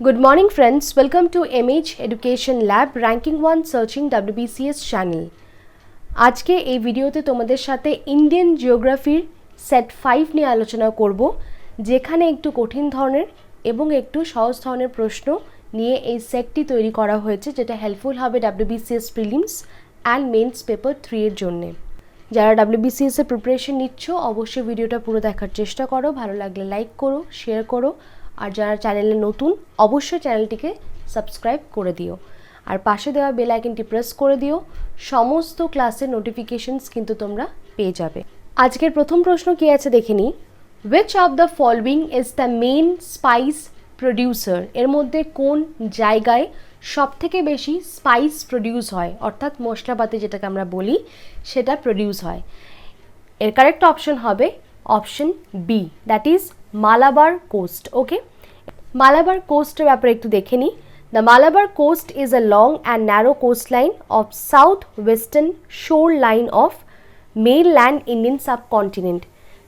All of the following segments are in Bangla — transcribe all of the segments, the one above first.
Good morning friends, welcome to MH Education Lab Ranking 1 Searching WBCS channel. আজকে এই ভিডিওতে তোমাদের সাথে ইন্ডিয়ান জিওগ্রাফির সেট 5 নিয়ে আলোচনা করব, যেখানে একটু কঠিন ধরনের এবং একটু সহজ ধরনের প্রশ্ন নিয়ে এই সেটটি তৈরি করা হয়েছে, যেটা হেল্পফুল হবে WBCS prelims and men's paper 3 এর জন্য। যারা WBCS এর প্রিপারেশন নিচ্ছ অবশ্যই ভিডিওটা পুরো দেখার চেষ্টা করো, ভালো লাগলে লাইক করো, শেয়ার করো, আর যারা চ্যানেলে নতুন অবশ্যই চ্যানেলটিকে সাবস্ক্রাইব করে দিও, আর পাশে দেওয়া বেল আইকনটি প্রেস করে দিও। সমস্ত ক্লাসের নোটিফিকেশনস কিন্তু তোমরা পেয়ে যাবে। আজকের প্রথম প্রশ্ন কি আছে দেখে নিই। Which of the following is the main spice producer? এর মধ্যে কোন জায়গায় সবথেকে বেশি স্পাইস প্রডিউস হয়, অর্থাৎ মশলাপাতি যেটাকে আমরা বলি সেটা প্রডিউস হয়। এর কারেক্ট অপশন হবে option B, that is Malabar coast. Okay, Malabar কোস্টের ব্যাপারে একটু দেখে নিই। The Malabar coast is a long and narrow coastline of southwestern shoreline of mainland Indian subcontinent.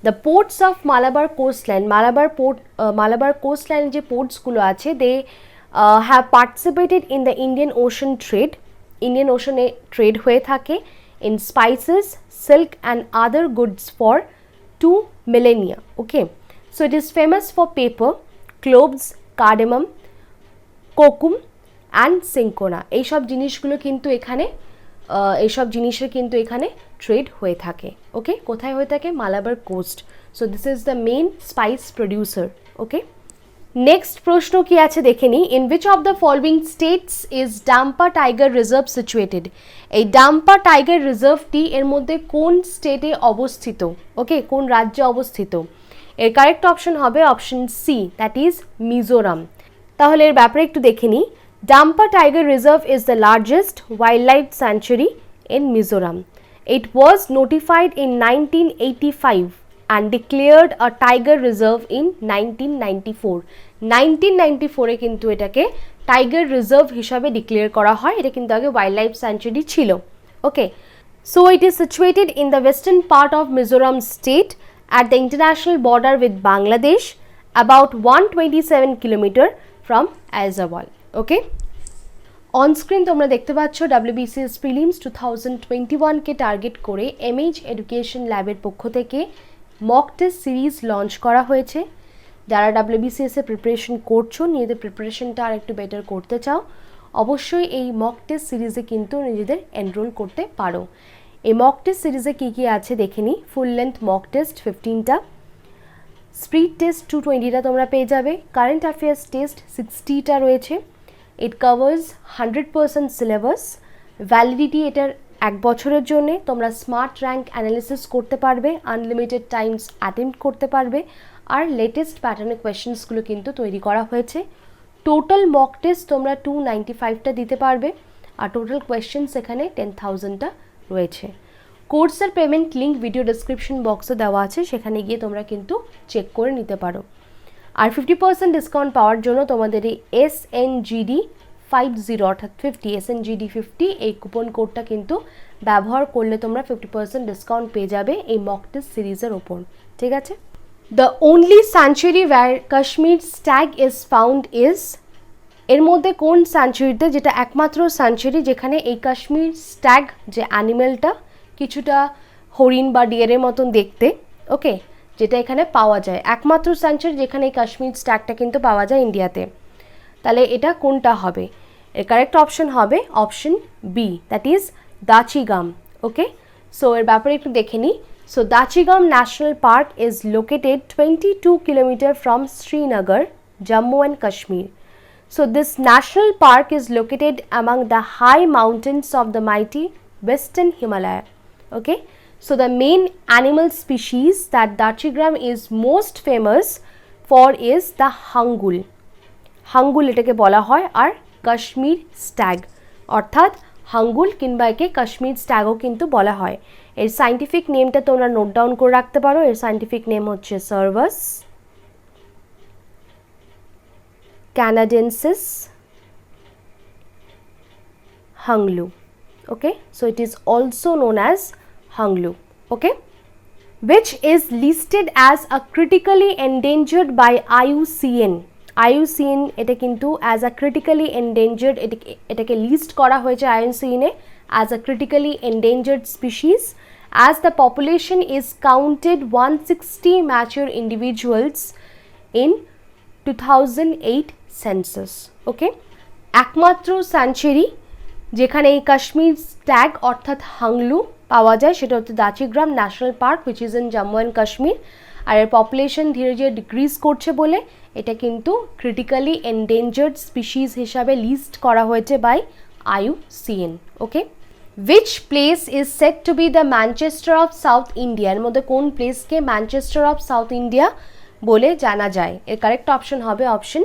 The ports of Malabar coastline, Malabar coastline যে পোর্টসগুলো আছে, they have participated in the Indian Ocean trade. Indian Ocean trade হয়ে থাকে in spices, silk and other goods for 2 millennia. Okay, so it is famous for paper, cloves, cardamom, kokum and cinchona. এইসব জিনিসগুলো কিন্তু এখানে এইসব জিনিসের কিন্তু এখানে ট্রেড হয়ে থাকে। ওকে, কোথায় হয়ে থাকে? Malabar coast. So this is the main spice producer. Okay, next প্রশ্ন কি আছে দেখে নিই। In which of the following states is Dampa tiger reserve situated? এই ডাম্পা টাইগার রিজার্ভটি এর মধ্যে কোন স্টেটে অবস্থিত? ওকে, কোন রাজ্যে অবস্থিত? এর কারেক্ট অপশন হবে option C, that is Mizoram. তাহলে এর ব্যাপারে একটু দেখে নিই। Dampa tiger reserve is the largest wild life sanctuary in Mizoram. It was notified in 1985 and declared a tiger reserve in 1994। 1994-এ কিন্তু এটাকে টাইগার রিজার্ভ হিসাবে ডিক্লেয়ার করা হয়। এটা কিন্তু আগে ওয়াইল্ড লাইফ স্যাংচুয়ারি ছিল। Okay, so it is situated in the western part of Mizoram state at the international border with Bangladesh, about 127 kilometer from Aizawl. Okay, on screen তোমরা দেখতে পাচ্ছ WBCS প্রিলিমস 2021 কে টার্গেট করে MH এডুকেশন ল্যাবের পক্ষ থেকে মক টেস্ট সিরিজ লঞ্চ করা হয়েছে। যারা WBCS এর প্রিপারেশন করছো, নিজেদের প্রিপারেশনটা আর একটু বেটার করতে চাও, অবশ্যই এই মক টেস্ট সিরিজে কিন্তু নিজেদের এনরোল করতে পারো। এই মক টেস্ট সিরিজে কী কী আছে দেখে নিই। ফুল লেন্থ মক টেস্ট 15টা, স্পিড টেস্ট 220টা তোমরা পেয়ে যাবে, কারেন্ট অ্যাফেয়ার্স টেস্ট 60টা রয়েছে। ইট কভার্স 100% সিলেবাস। ভ্যালিডিটি এটার 1 বছরের জন্যে। তোমরা স্মার্ট র্যাঙ্ক অ্যানালিসিস করতে পারবে, আনলিমিটেড টাইমস অ্যাটেম্প্ট করতে পারবে, আর লেটেস্ট প্যাটার্নের কোয়েশ্চেন্সগুলো কিন্তু তৈরি করা হয়েছে। টোটাল মক টেস্ট তোমরা 295টা দিতে পারবে, আর টোটাল কোয়েশ্চেন্স এখানে 10,000টা রয়েছে। কোর্সের পেমেন্ট লিঙ্ক ভিডিও ডেসক্রিপশন বক্সে দেওয়া আছে, সেখানে গিয়ে তোমরা কিন্তু চেক করে নিতে পারো। আর 50% ডিসকাউন্ট পাওয়ার জন্য তোমাদের এই SNGD 50 অর্থাৎ 50 SNGD 50 এই কুপন কোডটা কিন্তু ব্যবহার করলে তোমরা 50% ডিসকাউন্ট পেয়ে যাবে এই মক টেস্ট সিরিজের ওপর। ঠিক আছে। The only sanctuary where Kashmir stag is found is, এর মধ্যে কোন স্যাংচুয়ারিতে, যেটা একমাত্র স্যাংচুয়ারি যেখানে এই কাশ্মীর স্ট্যাগ যে অ্যানিমেলটা কিছুটা হরিণ বা ডিয়ারের মতন দেখতে, ওকে, যেটা এখানে পাওয়া যায়, একমাত্র স্যাংচুয়ারি যেখানে এই কাশ্মীর স্ট্যাগটা কিন্তু পাওয়া যায় ইন্ডিয়াতে। তাহলে এটা কোনটা হবে? এর কারেক্ট অপশন হবে option B, that is Dachigam. Okay, so এর ব্যাপারে একটু দেখে নিই। So Dachigam national park is located 22 kilometre from Srinagar, Jammu and Kashmir. So this national park is located among the high mountains of the mighty Western Himalaya. Okay, so the main animal species that Dachigram is most famous for is the hangul. Hangul এটাকে বলা হয়, আর কাশ্মীর স্ট্যাগ অর্থাৎ হাঙ্গুল কিংবা একে কাশ্মীর স্ট্যাগও কিন্তু বলা হয়। এর সাইন্টিফিক নেমটা তোমরা নোট ডাউন করে রাখতে পারো। এর সাইন্টিফিক নেম হচ্ছে সার্ভাস canadensis hanglu. Okay, so it is also known as hanglu. Okay, which is listed as a critically endangered by IUCN. IUCN এটা কিন্তু অ্যাজ আ ক্রিটিক্যালি এন্ডেঞ্জার্ড এটাকে লিস্ট করা হয়েছে IUCN a as a critically endangered species as the population is counted 160 mature individuals in 2008 census. Okay, একমাত্র স্যাঞ্চুরি যেখানে এই কাশ্মীর স্ট্যাগ অর্থাৎ হাংলু পাওয়া যায় সেটা হচ্ছে Dachigam national park which is in Jammu and Kashmir. আর এর পপুলেশন ধীরে ধীরে ডিক্রিজ করছে বলে এটা কিন্তু ক্রিটিক্যালি এন্ডেঞ্জার্ড স্পিসিস হিসাবে লিস্ট করা হয়েছে by IUCN। Okay, which place is said to be the Manchester of South India? এর মধ্যে কোন প্লেসকে ম্যানচেস্টার অফ সাউথ ইন্ডিয়া বলে জানা যায়? এর কারেক্ট অপশন হবে option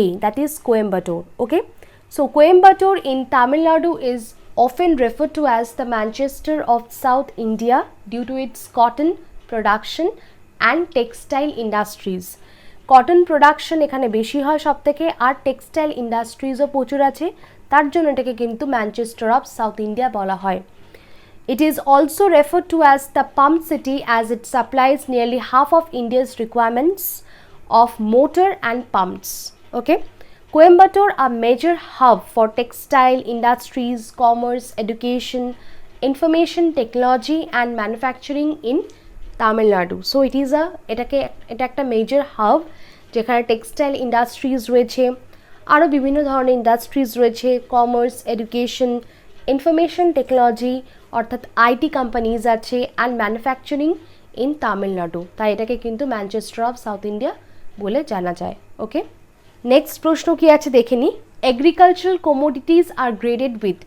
A, that is Coimbatore. Okay, so Coimbatore in Tamil Nadu is often referred to as the Manchester of South India due to its cotton production and textile industries. Cotton production এখানে বেশি হয় সব থেকে, আর টেক্সটাইল ইন্ডাস্ট্রিজও প্রচুর আছে, তার জন্য এটাকে কিন্তু ম্যানচেস্টার অফ সাউথ ইন্ডিয়া বলা হয়। It is also referred to as the pump city as it supplies nearly half of India's requirements of motor and pumps. Okay, Coimbatore, a major hub for textile industries, commerce, education, information technology and manufacturing in Tamil Nadu. So it is এটা একটা মেজর হাব যেখানে টেক্সটাইল ইন্ডাস্ট্রিজ রয়েছে, আরও বিভিন্ন ধরনের ইন্ডাস্ট্রিজ রয়েছে, কমার্স, এডুকেশন, ইনফরমেশন টেকনোলজি অর্থাৎ IT কোম্পানিজ আছে, অ্যান্ড ম্যানুফ্যাকচারিং ইন তামিলনাড়ু। তাই এটাকে কিন্তু ম্যানচেস্টার অফ সাউথ ইন্ডিয়া বলে জানা যায়। ওকে, নেক্সট প্রশ্ন কি আছে দেখে নিই। Agricultural commodities are graded with,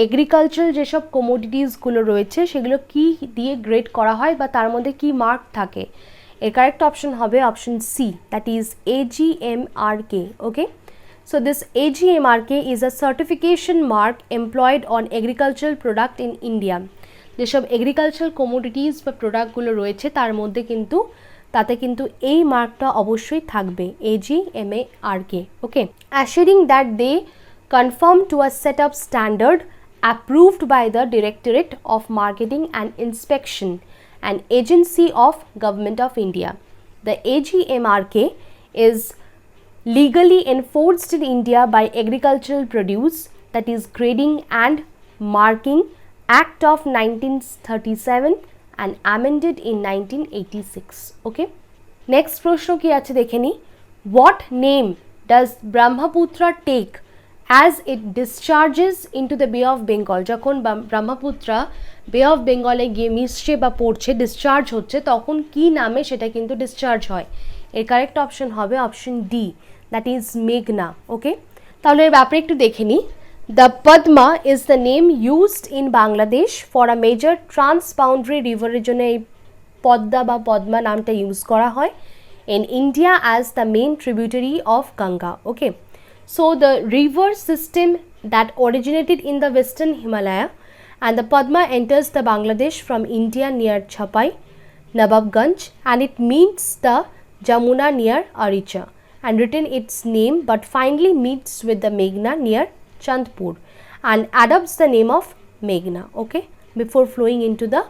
agricultural যেসব কমোডিটিসগুলো রয়েছে সেগুলো কি দিয়ে গ্রেড করা হয় বা তার মধ্যে কি মার্ক থাকে? এর কারেক্ট অপশন হবে option C, that is AGMRK। Okay, so this AGMRK is a certification mark employed on agricultural product in India. যেসব এগ্রিকালচারাল কমোডিটিস বা প্রোডাক্টগুলো রয়েছে তার মধ্যে কিন্তু তাতে কিন্তু এই মার্কটা অবশ্যই থাকবে, AGMRK। Okay, assuring that they conform to a set of standard approved by the Directorate of Marketing and Inspection, an agency of Government of India. The AGMRK is legally enforced in India by Agricultural Produce, that is Grading and Marking Act of 1937 and amended in 1986. Okay, next প্রশ্ন কি আছে দেখে নি। What name does Brahmaputra take as it discharges into the Bay of Bengal? যখন ব্রহ্মপুত্রা বে অফ বেঙ্গলে গিয়ে মিশছে বা পড়ছে, ডিসচার্জ হচ্ছে, তখন কি নামে সেটা কিন্তু ডিসচার্জ হয়? এর কারেক্ট অপশন হবে অপশন ডি, দ্যাট ইজ মেঘনা। ওকে, তাহলে এর ব্যাপারে একটু দেখে নিই। The Padma is the name used in Bangladesh for a major transboundary রিভারের জন্য এই পদ্মা বা পদ্মা নামটা ইউজ করা হয়। In India as the main tributary of Ganga. Okay, so the river system that originated in the western Himalaya and the Padma enters the Bangladesh from India near Chapai, Nawabganj, and it meets the Jamuna near Aricha and retain its name but finally meets with the Meghna near Chandpur and adopts the name of Meghna, okay, before flowing into the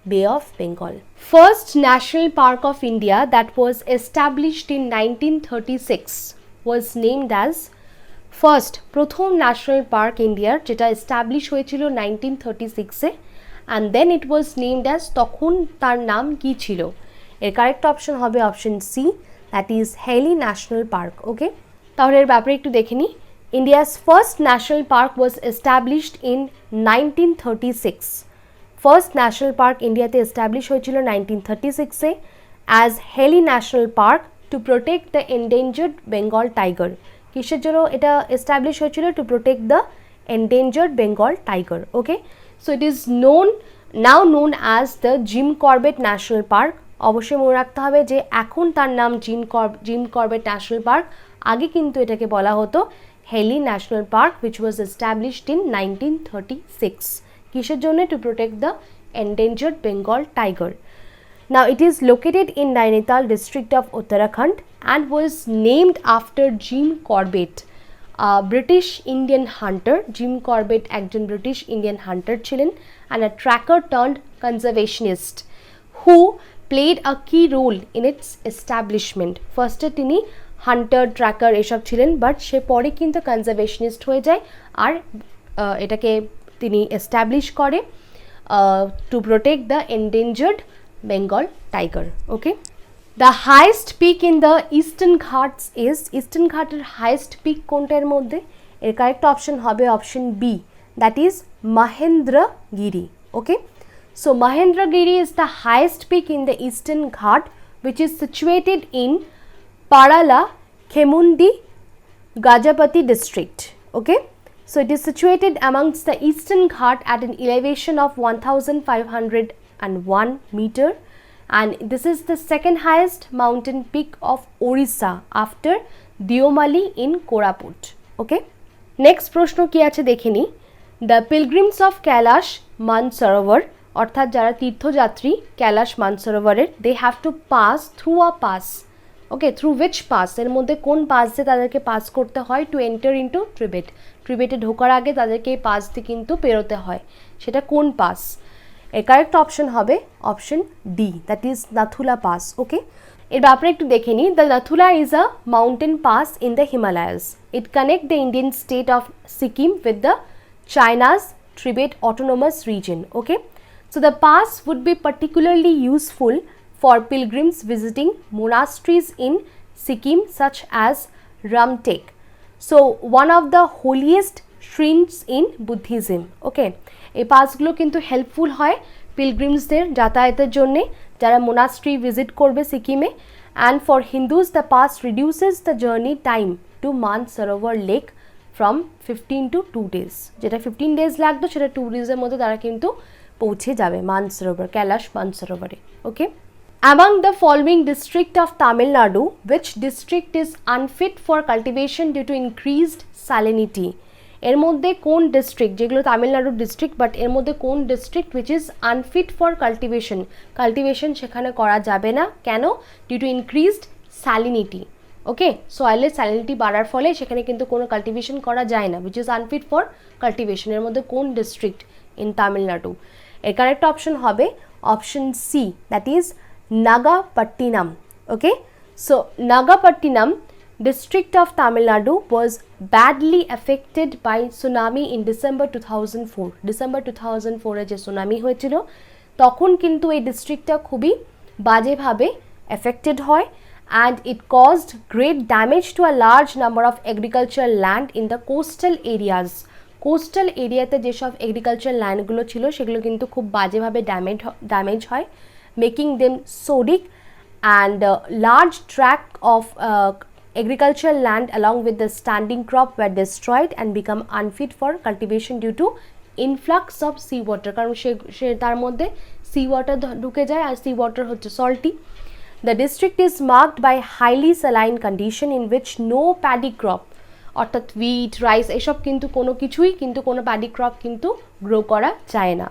Bay of Bengal. First national park of India that was established in 1936 was named as first প্রথম ন্যাশনাল পার্ক ইন্ডিয়ার যেটা এস্টাবলিশ হয়েছিল 1936-এ, and then it was named as, তখন তার নাম কী ছিল? এর কারেক্ট অপশন হবে option C, that is Hailey national park. Okay, তাহলে এর ব্যাপারে একটু দেখে নিই। India's first national park was established in 1936। First national park ইন্ডিয়াতে এস্টাবলিশ হয়েছিল 1936-এ as Hailey national park to protect the endangered Bengal tiger. কিসের জন্য এটা এস্টাবলিশ হয়েছিল? Two protect the endangered Bengal tiger. Okay, so it is now known as the Jim Corbett national park. অবশ্যই মনে রাখতে হবে যে এখন তার নাম জিম করবেট ন্যাশনাল পার্ক, আগে কিন্তু এটাকে বলা হতো Hailey national park which was established in 1936। কিসের জন্য? To protect the endangered Bengal tiger. Now it is located in Nainital district of Uttarakhand and was named after Jim Corbett, a British Indian hunter. Jim Corbett একজন British Indian hunter ছিলেন and a tracker turned conservationist who played a key role in its establishment. First তিনি হান্টার ট্র্যাকার এসব ছিলেন, বাট সে পরে কিন্তু কনজারভেশনিস্ট হয়ে যায় আর এটাকে তিনি এস্টাবলিশ করে to protect the endangered Bengal tiger. Okay, the highest peak in the eastern Ghats is, eastern ঘাটের হাইয়েস্ট পিক কোনটার মধ্যে? এর কারেক্ট অপশন হবে option B, that is Mahendragiri. Okay, so Mahendragiri is the highest peak in the Eastern Ghat, which is situated in Parala, Khemundi, Gajapati district. Okay, so it is situated amongst the Eastern Ghat at an elevation of 1501 meter, and this is the second highest mountain peak of Orissa after Deomali in Koraput. Okay, next প্রশ্ন কি আছে দেখে নিই। The pilgrims of Kailash Mansarovar, অর্থাৎ যারা তীর্থযাত্রী কৈলাশ মানসরোভারের, they have to pass through a pass. Okay, through which pass? এর মধ্যে কোন পাস দিয়ে তাদেরকে পাস করতে হয় টু এন্টার ইনটু টিবেট? টিবেটে ঢোকার আগে তাদেরকে এই পাস দিয়ে কিন্তু পেরোতে হয়, সেটা কোন পাস? এর কারেক্ট অপশন হবে option D, that is Nathula pass. Okay, এর ব্যাপারে একটু দেখে নিই। The Nathula is a mountain pass in the Himalayas. It connect the Indian state of Sikkim with the China's Tibet autonomous region. Okay, so the pass would be particularly useful for pilgrims visiting monasteries in Sikkim such as Ramtek, so one of the holiest shrines in Buddhism. Okay, এই পাসগুলো কিন্তু হেল্পফুল হয় পিলগ্রিমসদের যাতায়াতের জন্য যারা মোনাস্ট্রি ভিজিট করবে সিকিমে। And for Hindus the pass reduces the journey time to Mansarovar lake from 15 to 2 days, যেটা 15 days লাগতো সেটা 2 days-এর মধ্যে তারা কিন্তু পৌঁছে যাবে মানসরোভার, কৈলাশ মানসরোভারে। ওকে, among the following district of Tamil Nadu, which district is unfit for cultivation due to increased salinity? এর মধ্যে কোন ডিস্ট্রিক্ট, যেগুলো তামিলনাড়ুর ডিস্ট্রিক্ট, বাট এর মধ্যে কোন district which is unfit for cultivation, cultivation সেখানে করা যাবে না, কেন? Due to increased salinity. Okay, সয়েলের স্যালিনিটি বাড়ার ফলে সেখানে কিন্তু কোনো কাল্টিভেশন করা যায় না, which is unfit for cultivation. এর মধ্যে কোন ডিস্ট্রিক্ট ইন তামিলনাড়ু? এর কারেক্ট অপশন হবে option C, that is Nagapattinam. Okay, so Nagapattinam district of Tamil Nadu was badly affected by tsunami in December 2004. December 2004 যে সুনামি হয়েছিল তখন কিন্তু এই ডিস্ট্রিক্টটা খুবই বাজেভাবে এফেক্টেড হয়, and it caused great damage to a large number of agricultural land in the coastal areas. Coastal এরিয়াতে যেসব এগ্রিকালচার ল্যান্ডগুলো ছিল সেগুলো কিন্তু খুব বাজেভাবে ড্যামেজ হয়, making them sodic, and large tract of agricultural land along with the standing crop were destroyed and become unfit for cultivation due to influx of sea water, কারণ সে তার মধ্যে সি ওয়াটার ঢুকে যায় আর সি ওয়াটার হচ্ছে salty. The district is marked by highly saline condition in which no paddy crop, অর্থাৎ wheat, rice এসব কিন্তু কোনো কিছুই কিন্তু কোনো paddy crop কিন্তু গ্রো করা যায় না,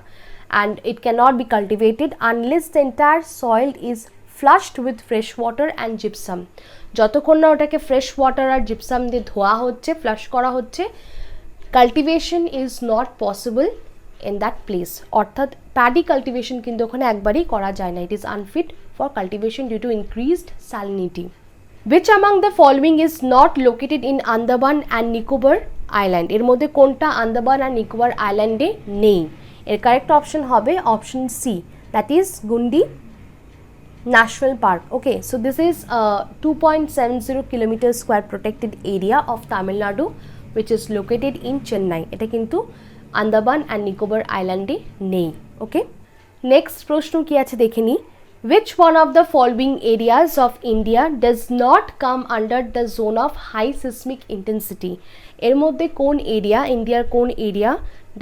and it cannot be cultivated unless the entire soil is flushed with fresh water and gypsum. যতক্ষণ না ওটাকে ফ্রেশ ওয়াটার আর জিপসাম দিয়ে ধোয়া হচ্ছে, ফ্লাশ করা হচ্ছে, cultivation is not possible in that place, অর্থাৎ প্যাডি কাল্টিভেশন কিন্তু ওখানে একবারই করা যায় না। It is unfit for cultivation due to increased salinity. Which among the following is not located in Andaman and Nicobar Island? এর মধ্যে কোনটা আন্দামান আর নিকোবর আইল্যান্ডে নেই? এর কারেক্ট অপশন হবে option C, that is Guindy National Park. Okay, so this is a 2.70 kilometer square protected area of Tamil Nadu which is located in Chennai. এটা কিন্তু আন্দামান and Nicobar Island-এ নেই। Okay, next প্রশ্ন কি আছে দেখে নিই। Which one of the following areas of India does not come under the zone of high seismic intensity? এর মধ্যে কোন এরিয়া, ইন্ডিয়ার কোন area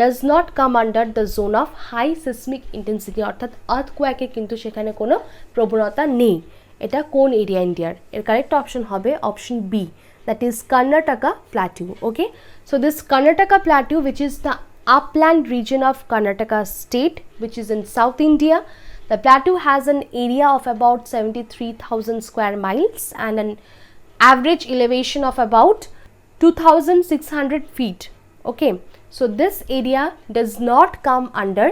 does not come under the zone of high seismic intensity, অর্থাৎ আর্থকোয়াকে কিন্তু সেখানে কোনো প্রবণতা নেই, এটা কোন এরিয়া ইন্ডিয়ার? এর কারেক্ট অপশন হবে option B, that is Karnataka Plateau. Okay, so this Karnataka Plateau which is the upland region of Karnataka state which is in South India. The plateau has an area of about 73,000 square miles and an average elevation of about 2,600 feet. Okay, so this area does not come under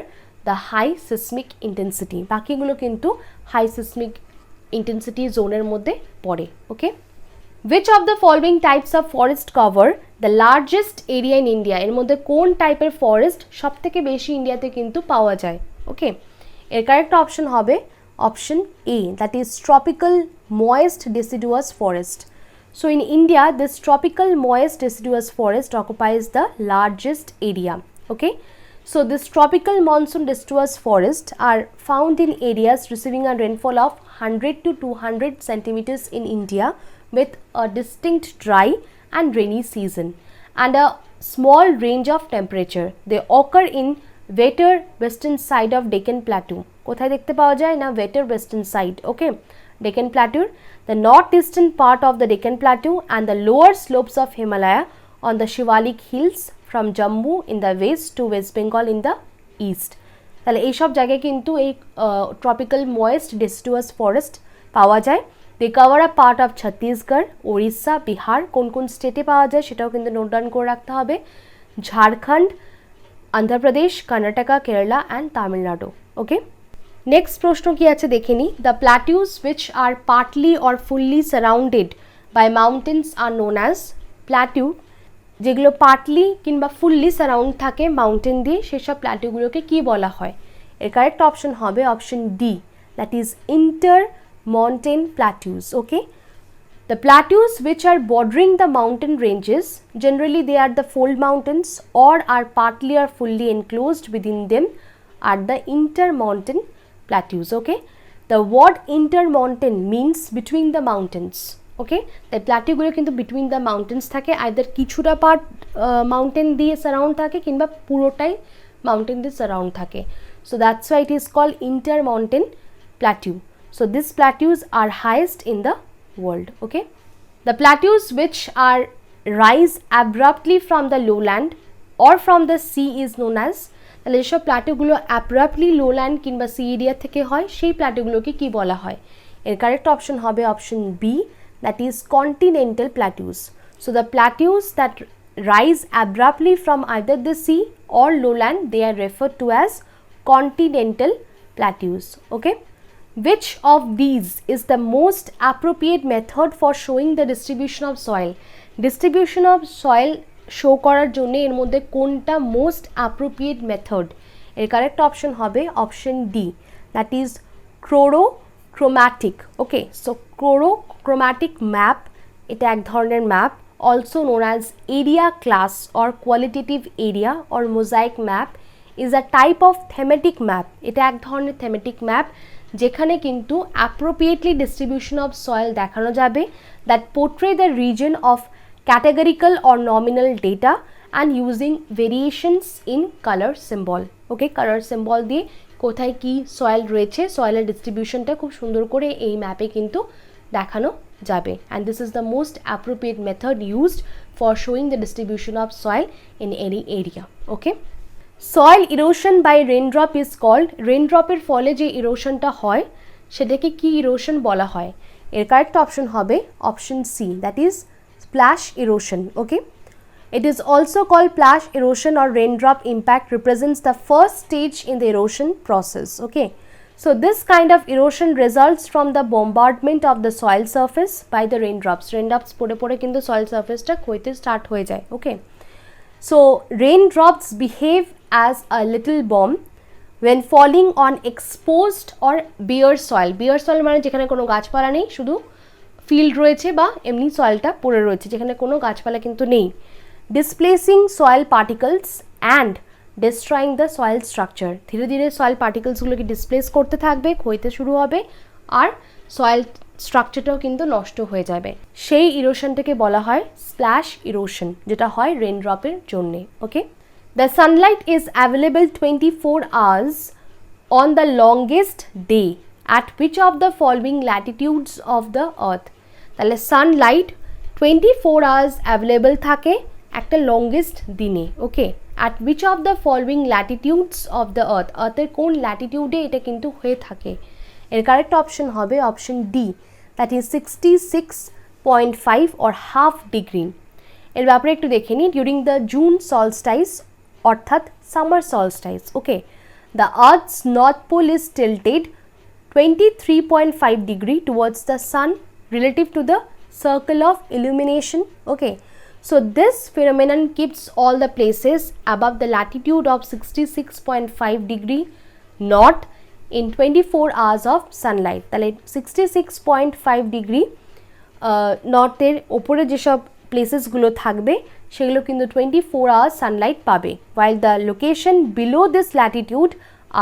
the high seismic intensity. বাকিগুলো কিন্তু high seismic intensity জোনের মধ্যে পড়ে। ওকে, Which of the following types of forest cover the largest area in India? এর মধ্যে কোন টাইপের ফরেস্ট সবথেকে বেশি ইন্ডিয়াতে কিন্তু পাওয়া যায়? ওকে, এর কারেক্ট অপশন হবে option A, that is tropical moist deciduous forest. So in India, this tropical moist deciduous forest occupies the largest area. Okay, so this tropical monsoon deciduous forest are found in areas receiving a rainfall of 100 to 200 centimeters in India, with a distinct dry and rainy season and a small range of temperature. They occur in wetter western side of Deccan Plateau. কোথায় দেখতে পাওয়া যায় না? wetter western side. Okay, Deccan Plateau, the northeastern part of the Deccan Plateau and the lower slopes of Himalaya on the Shivalik hills from Jammu in the west to West Bengal in the east. তাহলে এই সব জায়গায় কিন্তু এই ট্রপিক্যাল ময়েস্ট ডিসিডুয়াস ফরেস্ট পাওয়া যায়। They cover a part of Chhattisgarh, Odisha, Bihar. কোন কোন স্টেটে পাওয়া যায় সেটাও কিন্তু নোট ডাউন করে রাখতে হবে। Jharkhand, Andhra Pradesh, Karnataka, Kerala and Tamil Nadu. Okay, next প্রশ্ন কি আছে দেখে নিই। The plateaus which are partly or fully surrounded by mountains are known as plateau. যেগুলো পার্টলি কিংবা ফুললি সারাউন্ড থাকে মাউন্টেন দিয়ে, সেসব প্ল্যাটিউগুলোকে কি বলা হয়? এর কারেক্ট অপশন হবে option D, that is intermontane plateaus. Okay, the plateaus which are bordering the mountain ranges, generally they are the fold mountains or are partly or fully enclosed within them, are the intermountain plateaus. Okay, the word intermountain means between the mountains. Okay, the plateau গুলো কিন্তু between the mountains থাকে, either কিছুটা পার্ট মাউন্টেন দিয়ে সারাউন্ড থাকে কিংবা পুরোটাই মাউন্টেন দিয়ে সারাউন্ড থাকে। So that's why it is called intermountain plateau. So these plateaus are highest in the world. Okay, the plateaus which are rise abruptly from the lowland or from the sea is known as, তাহলে এইসব প্ল্যাটিউগুলো অ্যাব্রাপ্টলি লোল্যান্ড কিংবা সি এরিয়া থেকে হয়, সেই প্ল্যাটিউগুলোকে কি বলা হয়? এর কারেক্ট অপশন হবে option B, that is continental plateaus. So the plateaus that rise abruptly from either the sea or lowland, they are referred to as continental plateaus. Okay, which of these is the most appropriate method for showing the distribution of soil? Distribution of soil show করার জন্য এর মধ্যে কোনটা মোস্ট অ্যাপ্রোপ্রিয়েট মেথড? এর কারেক্ট অপশন হবে option D, that is chorochromatic. Okay, so chorochromatic map, এটা এক ধরনের map, also known as area class or qualitative area or mosaic map, is a type of thematic map. এটা এক ধরনের থেমেটিক ম্যাপ যেখানে কিন্তু অ্যাপ্রোপ্রিয়েটলি ডিস্ট্রিবিউশন অফ সয়েল দেখানো যাবে, that portray the reason of categorical or nominal data and using variations in color symbol. Okay, color symbol দিয়ে কোথায় কি সয়েল রয়েছে, সয়েলের ডিস্ট্রিবিউশনটা খুব সুন্দর করে এই ম্যাপে কিন্তু দেখানো যাবে, and this is the most appropriate method used for showing the distribution of soil in any area. Okay, soil erosion by raindrop is called, raindropের ফলে যে ইরোশনটা হয় সেটাকে কি ইরোশন বলা হয়? এর কারেক্ট অপশন হবে option C, that is splash erosion. Okay, it is also called splash erosion or raindrop impact, represents the first stage in the erosion process. Okay, so this kind of erosion results from the bombardment of the soil surface by the raindrops. Raindrops পড়ে পড়ে কিন্তু soil surface টা ক্ষয়তে স্টার্ট হয়ে যায়। Okay, so raindrops behave as a little bomb when falling on exposed or bare soil. Bare soil মানে যেখানে কোনো গাছপালা নেই, শুধু ফিল্ড রয়েছে বা এমনি সয়েলটা পড়ে রয়েছে যেখানে কোনো গাছপালা কিন্তু নেই। Displacing soil particles and destroying the soil structure, ধীরে ধীরে সয়েল পার্টিকলসগুলোকে ডিসপ্লেস করতে থাকবে, ক্ষয়তে শুরু হবে, আর সয়েল স্ট্রাকচারটাও কিন্তু নষ্ট হয়ে যাবে। সেই ইরোশনটাকে বলা হয় স্প্ল্যাশ ইরোশন, যেটা হয় রেনড্রপের জন্যে। Okay, the sunlight is available 24 hours on the longest day at which of the following latitudes of the earth? তাহলে সানলাইট 24 hours অ্যাভেলেবল থাকে একটা লংগেস্ট দিনে। Okay, at which of the following latitudes of the earth, আর্থের কোন ল্যাটিটিউডে এটা কিন্তু হয়ে থাকে? এর কারেক্ট অপশন হবে option D, that is 66.5 or half degree. এর ব্যাপারে একটু দেখে নিই। ডিউরিং দ্য জুন সলস্টাইস অর্থাৎ summer solstice, okay, the earth's north pole is tilted 23.5 degree towards the sun relative to the circle of illumination. Okay, so this phenomenon keeps all the places above the latitude of 66.5 degree north in 24 hours of sunlight. তাহলে 66.5 ডিগ্রি নর্থের ওপরে যেসব প্লেসেসগুলো থাকবে সেগুলো কিন্তু 24 hours সানলাইট পাবে, while the location below this latitude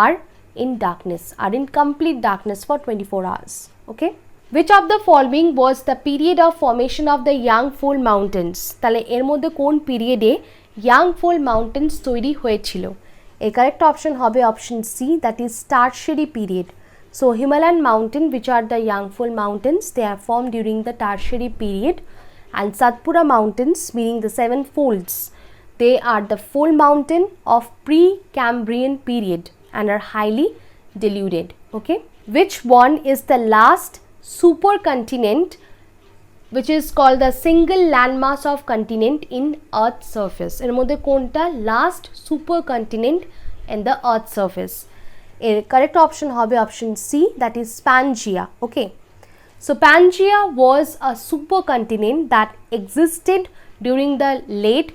are in darkness, are in complete darkness for 24 hours. Okay, which of the following was the period of formation of the Yangfold mountains? তাহলে এর মধ্যে কোন পিরিয়ডে Yangfold mountains তৈরি হয়েছিল? A correct option হবে option C, that is Tertiary period. So Himalayan mountain, which are the Yangfold mountains, they are formed during the Tertiary period, and Satpura mountains, meaning the seven folds, they are the fold mountain of pre-Cambrian period and are highly diluted. Okay, which one is the last supercontinent which is called the single landmass of continent in earth's surface? এর মধ্যে কোনটা last supercontinent in the earth's surface? এর correct option হবে option C, that is Pangaea. Okay, so Pangaea was a supercontinent that existed during the late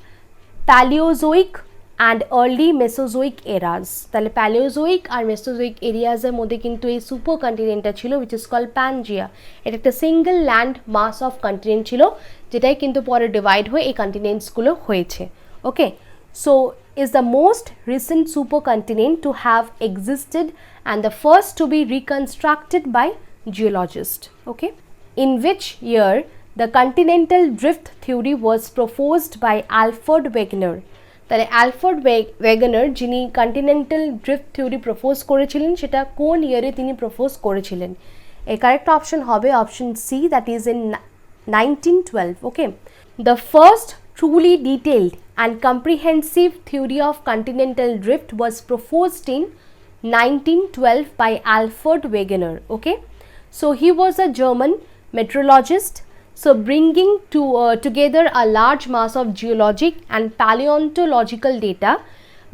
Paleozoic and early Mesozoic eras. তাহলে Paleozoic আর Mesozoic areas এর মধ্যে কিন্তু এই সুপার কন্টিনেন্টটা ছিল, which is called Pangaea. এটা একটা single land mass of continent ছিল, যেটাই কিন্তু পরে ডিভাইড হয়ে এই কন্টিনেন্টসগুলো হয়েছে. Okay, so is the most recent supercontinent to have existed and the first to be reconstructed by geologists. Okay, in which year the continental drift theory was proposed by Alfred Wegener? তাহলে অ্যালফ্রেড ওয়েগনার যিনি কন্টিনেন্টাল ড্রিফট থিওরি প্রপোজ করেছিলেন সেটা কোন ইয়ারে তিনি প্রপোজ করেছিলেন? এর কারেক্ট অপশন হবে option C, that is in 1912. Okay, the first truly detailed and comprehensive theory of continental drift was proposed in 1912 by Alfred Wegener. Okay, so he was a German meteorologist, so bringing together a large mass of geologic and paleontological data.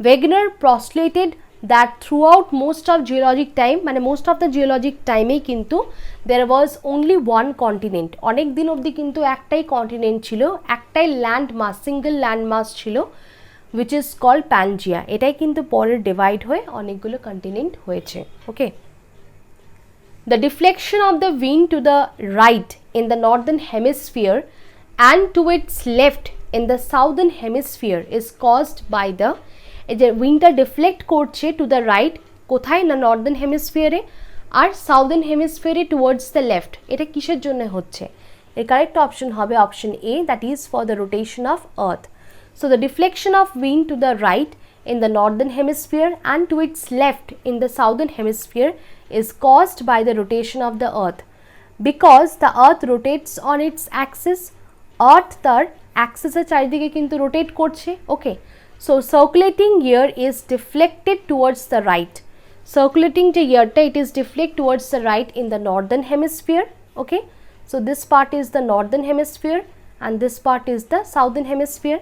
Wegener postulated that throughout most of geologic time, মানে most of the geologic time এ কিন্তু there was only one continent. অনেক দিন অবধি কিন্তু একটাই কন্টিনেন্ট ছিল, একটাই ল্যান্ড মাস, সিঙ্গেল ল্যান্ড মাস ছিল, which is called Pangaea. এটাই কিন্তু পরে ডিভাইড হয়ে অনেকগুলো কন্টিনেন্ট হয়েছে. ওকে, the deflection of the wind to the right in the northern hemisphere and to its left in the southern hemisphere is caused by the যে উইন্ডটা ডিফ্লেক্ট করছে টু দ্য রাইট, কোথায় না নর্দার্ন হেমিস্ফিয়ারে, আর সাউদার্ন হেমিস্ফিয়ারে টুয়ার্ডস দ্য লেফট, এটা কিসের জন্য হচ্ছে? এর কারেক্ট অপশন হবে option A, that is for the rotation of earth. So the deflection of wind to the right in the northern hemisphere and to its left in the southern hemisphere is caused by the rotation of the earth. Because the earth rotates on its axis, earth তার অ্যাক্সিসের চারিদিকে কিন্তু রোটেট করছে. ওকে, so circulating year is deflected towards the right. Circulating যে yearটা, it is deflect towards the right in the northern hemisphere. Okay, so this part is the northern hemisphere and this part is the southern hemisphere.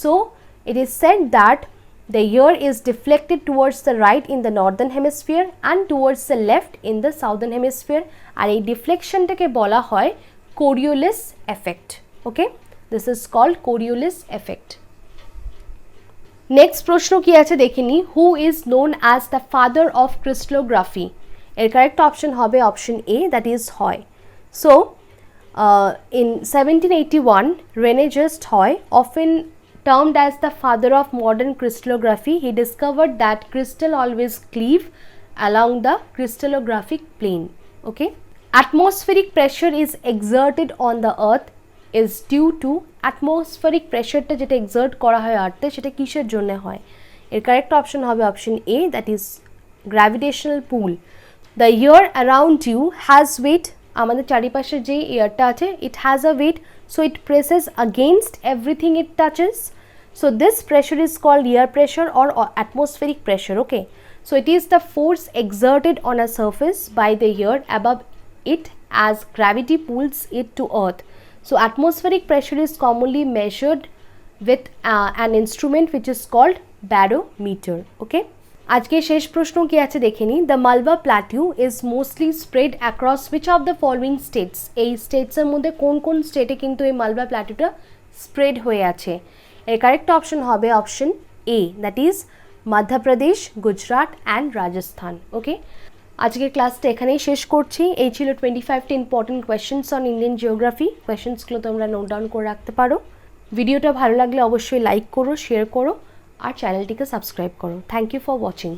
So it is said that the year is deflected towards the right in the northern hemisphere and towards the left in the southern hemisphere, আর এই ডিফ্লেকশনটাকে বলা হয় Coriolis effect. Okay, this is called Coriolis effect. Next প্রশ্ন কি আছে দেখে নি, who is known as the father of crystallography? এর কারেক্ট অপশন হবে অপশন এ, দ্যাট ইজ হয়. So in 1781 René Just Hoy, often termed as the father of modern crystallography, he discovered that crystal always cleave along the crystallographic plane. Okay, atmospheric pressure is exerted on the earth is due to atmospheric pressure টা যেটা exert করা হয় আর্থে, সেটা কিসের জন্য হয়? এর কারেক্ট অপশন হবে option A, that is gravitational pull. The air around you has weight. আমাদের চারিপাশে যে এয়ারটা আছে, it has a weight, so it presses against everything it touches. So this pressure is called air pressure or atmospheric pressure. Okay, so it is the force exerted on a surface by the air above it as gravity pulls it to earth. So atmospheric pressure is commonly measured with an instrument which is called barometer. Okay, আজকে শেষ প্রশ্ন কি আছে দেখে নিই। The Malwa plateau is mostly spread across which of the following states. এই স্টেটসের মধ্যে কোন কোন স্টেটে কিন্তু এই মালবা প্ল্যাটিউটা স্প্রেড হয়ে আছে? এর কারেক্ট অপশন হবে option A, that is Madhya Pradesh, Gujarat and Rajasthan. Okay, আজকের ক্লাসটা এখানেই শেষ করছি। এই ছিল 25টা important questions on Indian geography. কোয়েশ্চেন্সগুলো তোমরা নোট ডাউন করে রাখতে পারো। ভিডিওটা ভালো লাগলে অবশ্যই লাইক করো, শেয়ার করো আর চ্যানেলটিকে সাবস্ক্রাইব করো। Thank you for watching.